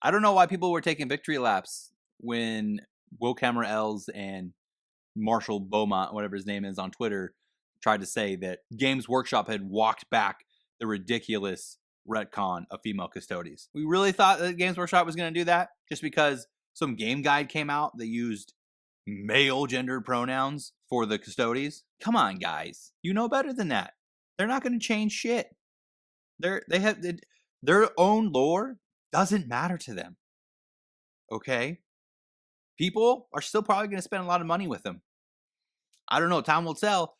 I don't know why people were taking victory laps when Will Cameron Els and Marshall Beaumont, whatever his name is on Twitter, tried to say that Games Workshop had walked back the ridiculous retcon of female custodes. We really thought that Games Workshop was going to do that just because some game guide came out that used male gendered pronouns for the custodes. Come on, guys. You know better than that. They're not going to change shit. They have their own lore doesn't matter to them. Okay? People are still probably going to spend a lot of money with them. I don't know. Time will tell.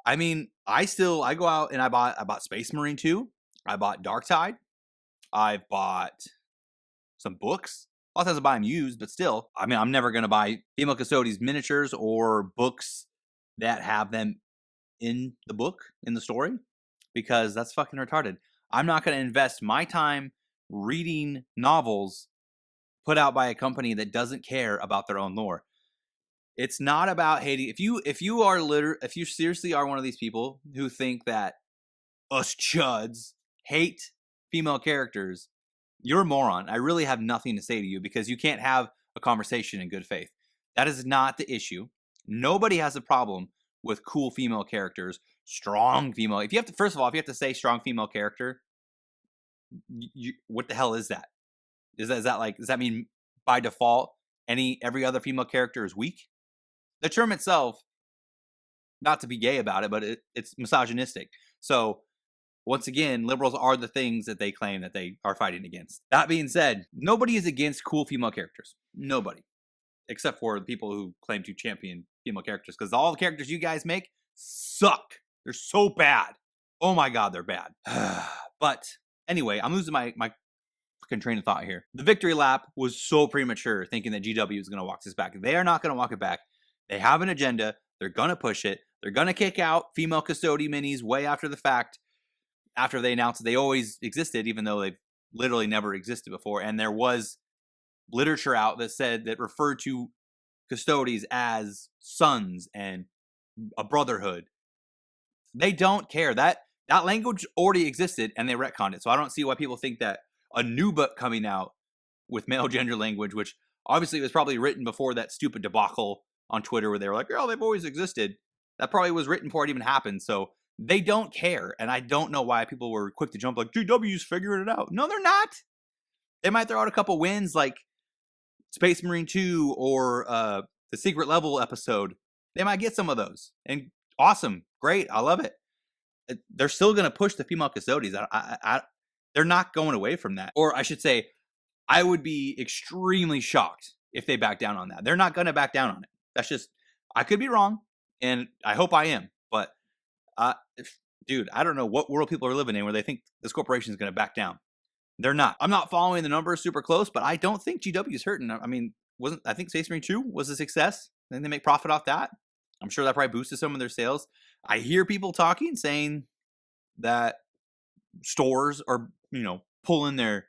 I mean, I go out and I bought Space Marine 2. I bought Dark Tide. I bought some books. A lot of times I buy them used, but still. I mean, I'm never going to buy female custodes miniatures or books that have them in the book, in the story, because that's fucking retarded. I'm not going to invest my time reading novels put out by a company that doesn't care about their own lore. It's not about hating. If you seriously are one of these people who think that us chuds hate female characters, you're a moron. I really have nothing to say to you because you can't have a conversation in good faith. That is not the issue. Nobody has a problem with cool female characters, strong female. If you have to, first of all, if you have to say strong female character, what the hell is that? Does that mean by default every other female character is weak? The term itself, not to be gay about it, but it's misogynistic. So once again, liberals are the things that they claim that they are fighting against. That being said, nobody is against cool female characters. Nobody. Except for the people who claim to champion female characters. Because all the characters you guys make suck. They're so bad. Oh my God, they're bad. But anyway, I'm losing my fucking train of thought here. The victory lap was so premature, thinking that GW is going to walk this back. They are not going to walk it back. They have an agenda. They're going to push it. They're going to kick out female custody minis way after the fact, after they announced that they always existed, even though they've literally never existed before. And there was literature out that referred to custodes as sons and a brotherhood. They don't care. That language already existed and they retconned it. So I don't see why people think that a new book coming out with male gender language, which obviously was probably written before that stupid debacle on Twitter where they were like, oh, they've always existed. That probably was written before it even happened. So they don't care. And I don't know why people were quick to jump like, GW's figuring it out. No, they're not. They might throw out a couple wins like Space Marine 2 or the Secret Level episode. They might get some of those. And awesome. Great. I love it. They're still going to push the female custodes. They're not going away from that. Or I should say, I would be extremely shocked if they back down on that. They're not going to back down on it. That's just, I could be wrong. And I hope I am. But, dude, I don't know what world people are living in where they think this corporation is going to back down. They're not. I'm not following the numbers super close, but I don't think GW is hurting. I mean, I think Space Marine 2 was a success. Then they make profit off that. I'm sure that probably boosted some of their sales. I hear people talking, saying that stores are, pulling their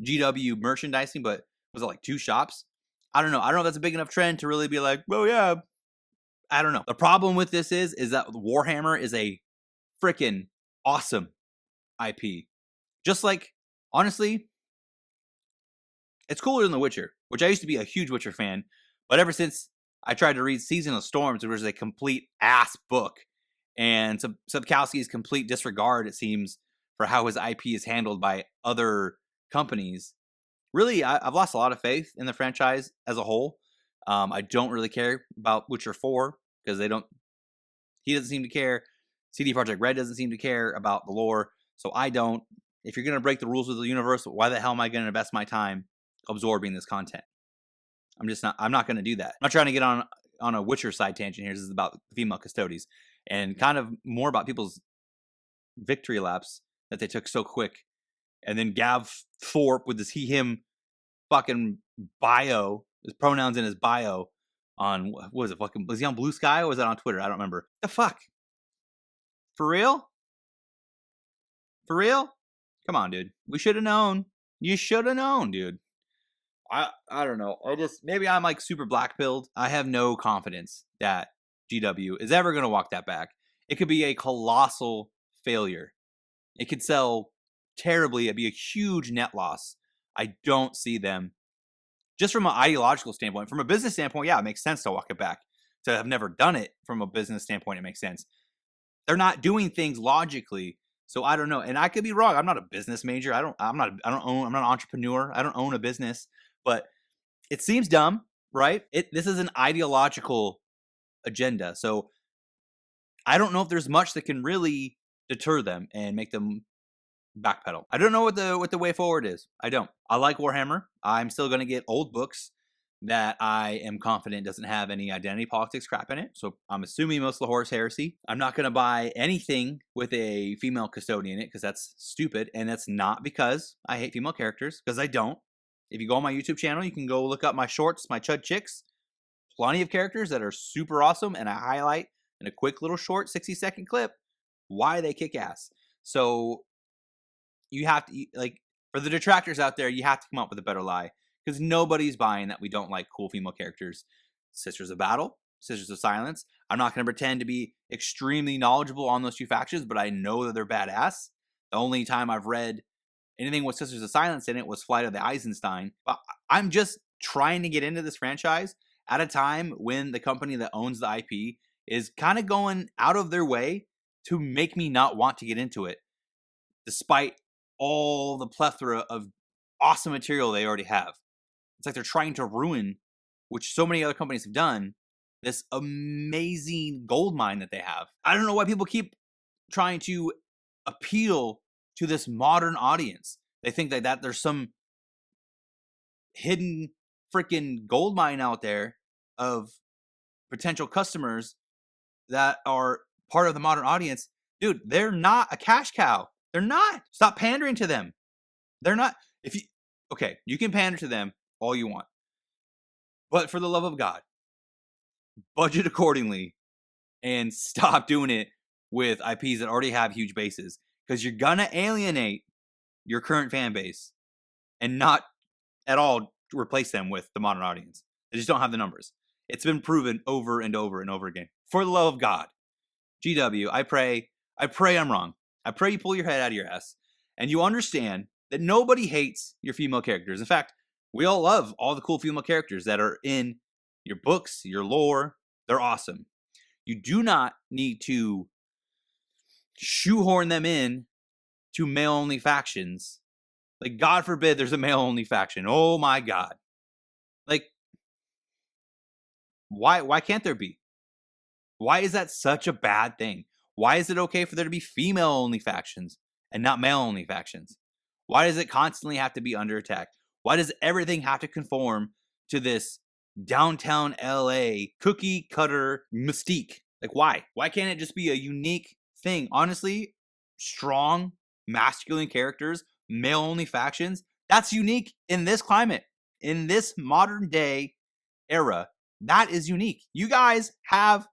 GW merchandising, but was it like 2 shops? I don't know. I don't know if that's a big enough trend to really be like, well, yeah. I don't know. The problem with this is that Warhammer is a freaking awesome IP. Just like, honestly, it's cooler than The Witcher, which I used to be a huge Witcher fan, but ever since I tried to read Season of Storms, which was a complete ass book, and Sapkowski's complete disregard, it seems, for how his IP is handled by other companies. Really, I've lost a lot of faith in the franchise as a whole. I don't really care about Witcher 4 because he doesn't seem to care. CD Projekt Red doesn't seem to care about the lore, so I don't. If you're going to break the rules of the universe, why the hell am I going to invest my time absorbing this content? I'm not going to do that. I'm not trying to get on a Witcher side tangent here. This is about female custodes and kind of more about people's victory laps that they took so quick. And then Gav Thorpe with this he, him fucking bio, his pronouns in his bio on, what was it, was he on Blue Sky or was that on Twitter? I don't remember. The fuck? For real? For real? Come on, dude. We should have known. You should have known, dude. I don't know. Maybe I'm like super black-pilled. I have no confidence that GW is ever going to walk that back. It could be a colossal failure. It could sell terribly. It'd be a huge net loss I don't see them, just from an ideological standpoint. From a business standpoint, yeah, it makes sense to walk it back. To have never done it from a business standpoint, it makes sense. They're not doing things logically, so I don't know. And I could be wrong. I'm not a business major. I'm not an entrepreneur. I don't own a business, but it seems dumb, right? This is an ideological agenda. So I don't know if there's much that can really deter them and make them backpedal. I don't know what the way forward is. I don't. I like Warhammer. I'm still going to get old books that I am confident doesn't have any identity politics crap in it. So I'm assuming most of the Horus Heresy. I'm not going to buy anything with a female custodian in it because that's stupid. And that's not because I hate female characters, because I don't. If you go on my YouTube channel, you can go look up my shorts, my chud chicks. Plenty of characters that are super awesome, and I highlight in a quick little short 60-second clip why they kick ass. So you have to, like, for the detractors out there, you have to come up with a better lie, because nobody's buying that we don't like cool female characters. Sisters of Battle, Sisters of Silence. I'm not going to pretend to be extremely knowledgeable on those two factions, but I know that they're badass. The only time I've read anything with Sisters of Silence in it was Flight of the Eisenstein. But I'm just trying to get into this franchise at a time when the company that owns the IP is kind of going out of their way to make me not want to get into it, despite all the plethora of awesome material they already have. It's like they're trying to ruin, which so many other companies have done, this amazing gold mine that they have. I don't know why people keep trying to appeal to this modern audience. They think that there's some hidden freaking gold mine out there of potential customers that are part of the modern audience. Dude, they're not a cash cow. They're not. Stop pandering to them. They're not. Okay, you can pander to them all you want, but for the love of God, budget accordingly and stop doing it with IPs that already have huge bases, because you're gonna alienate your current fan base and not at all replace them with the modern audience. They just don't have the numbers. It's been proven over and over and over again. For the love of God, GW, I pray I'm wrong. I pray you pull your head out of your ass and you understand that nobody hates your female characters. In fact, we all love all the cool female characters that are in your books, your lore. They're awesome. You do not need to shoehorn them in to male-only factions. Like, God forbid there's a male-only faction. Oh my God. Like, why can't there be? Why is that such a bad thing? Why is it okay for there to be female-only factions and not male-only factions? Why does it constantly have to be under attack? Why does everything have to conform to this downtown LA cookie cutter mystique? Like, why? Why can't it just be a unique thing? Honestly, strong, masculine characters, male-only factions, that's unique in this climate, in this modern day era. That is unique. You guys have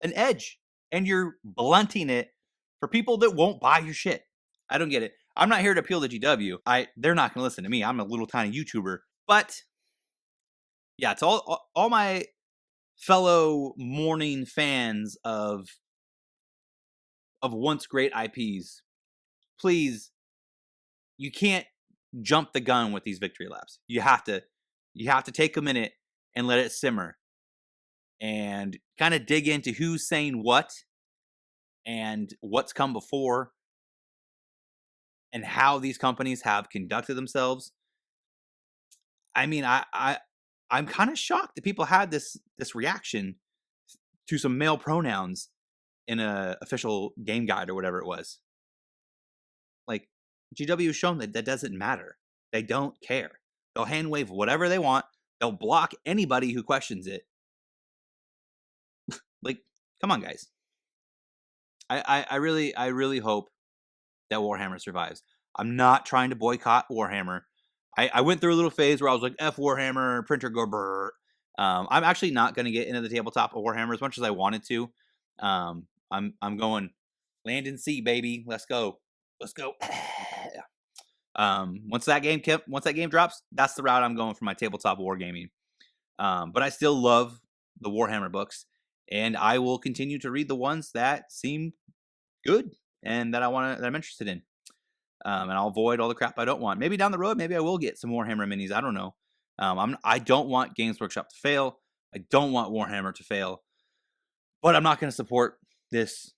an edge, and you're blunting it for people that won't buy your shit. I don't get it. I'm not here to appeal to GW. They're not going to listen to me. I'm a little tiny YouTuber. But yeah, it's all my fellow mourning fans of once great IPs. Please, you can't jump the gun with these victory laps. You have to take a minute and let it simmer and kind of dig into who's saying what and what's come before and how these companies have conducted themselves. I mean, I'm kind of shocked that people had this reaction to some male pronouns in a official game guide or whatever it was. Like, GW has shown that doesn't matter. They don't care. They'll hand wave whatever they want. They'll block anybody who questions it. Like, come on, guys. I really hope that Warhammer survives. I'm not trying to boycott Warhammer. I went through a little phase where I was like, F Warhammer, printer go brr. I'm actually not going to get into the tabletop of Warhammer as much as I wanted to. I'm going land and sea, baby. Let's go. Once that game drops, that's the route I'm going for my tabletop wargaming. But I still love the Warhammer books, and I will continue to read the ones that seem good and that I'm interested in. And I'll avoid all the crap I don't want. Maybe down the road, maybe I will get some Warhammer minis. I don't know. I don't want Games Workshop to fail. I don't want Warhammer to fail. But I'm not going to support this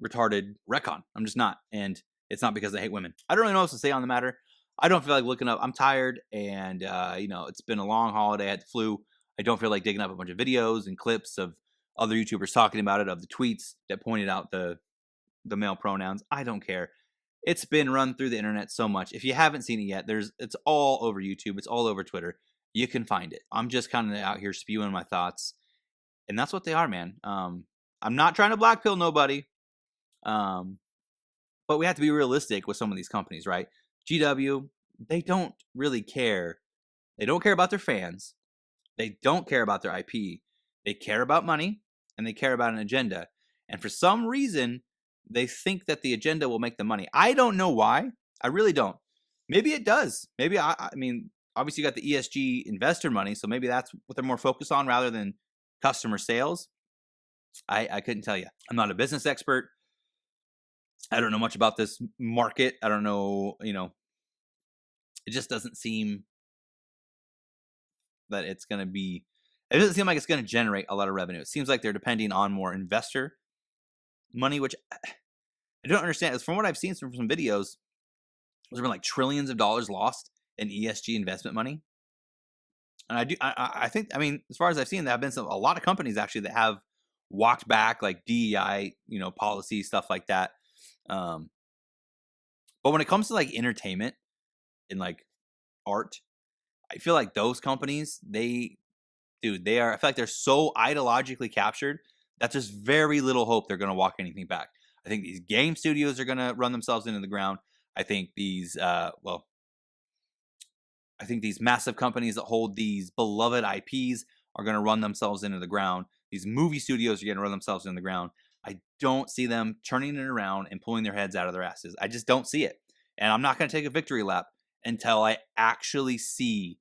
retarded retcon. I'm just not. And it's not because I hate women. I don't really know what to say on the matter. I don't feel like looking up. I'm tired, and it's been a long holiday. I had the flu. I don't feel like digging up a bunch of videos and clips of other YouTubers talking about it, of the tweets that pointed out the male pronouns. I don't care. It's been run through the internet so much. If you haven't seen it yet, it's all over YouTube. It's all over Twitter. You can find it. I'm just kind of out here spewing my thoughts, and that's what they are, man. I'm not trying to blackpill nobody, but we have to be realistic with some of these companies, right? GW, they don't really care. They don't care about their fans. They don't care about their IP. They care about money, and they care about an agenda. And for some reason, they think that the agenda will make them money. I don't know why. I really don't. Maybe it does. Maybe, I mean, obviously you got the ESG investor money, so maybe that's what they're more focused on rather than customer sales. I couldn't tell you. I'm not a business expert. I don't know much about this market. I don't know, it just doesn't seem that it doesn't seem like it's going to generate a lot of revenue. It seems like they're depending on more investor money, which I don't understand. From what I've seen from some videos, there's been like trillions of dollars lost in ESG investment money. And I think, as far as I've seen, there have been a lot of companies actually that have walked back, like DEI, policy, stuff like that. But when it comes to like entertainment and like art, I feel like those companies, I feel like they're so ideologically captured that there's very little hope they're going to walk anything back. I think these game studios are going to run themselves into the ground. I think these massive companies that hold these beloved IPs are going to run themselves into the ground. These movie studios are going to run themselves into the ground. I don't see them turning it around and pulling their heads out of their asses. I just don't see it. And I'm not going to take a victory lap until I actually see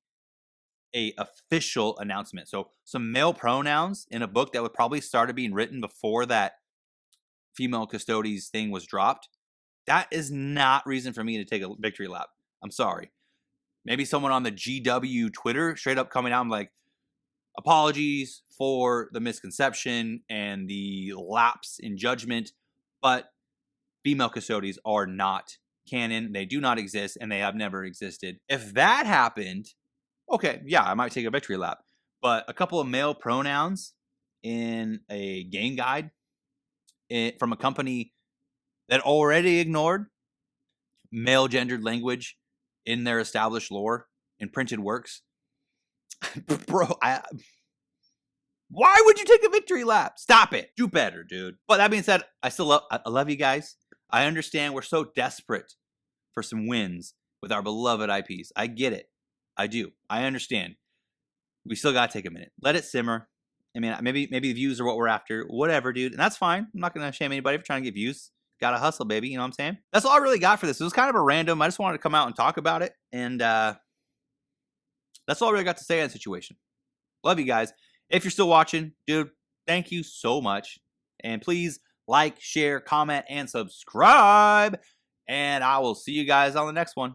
a official announcement. So some male pronouns in a book that would probably started being written before that female custodes thing was dropped. That is not reason for me to take a victory lap. I'm sorry. Maybe someone on the GW Twitter straight up coming out and like, apologies for the misconception and the lapse in judgment, but female custodes are not canon. They do not exist, and they have never existed. If that happened, okay, yeah, I might take a victory lap. But a couple of male pronouns in a game guide from a company that already ignored male gendered language in their established lore and printed works, bro, why would you take a victory lap? Stop it. Do better, dude. But that being said, I love you guys. I understand we're so desperate for some wins with our beloved IPs. I get it. I do. I understand. We still got to take a minute. Let it simmer. Maybe views are what we're after. Whatever, dude. And that's fine. I'm not going to shame anybody for trying to get views. Gotta hustle, baby. You know what I'm saying? That's all I really got for this. It was kind of a random. I just wanted to come out and talk about it. And that's all I really got to say on the situation. Love you guys. If you're still watching, dude, thank you so much. And please like, share, comment, and subscribe. And I will see you guys on the next one.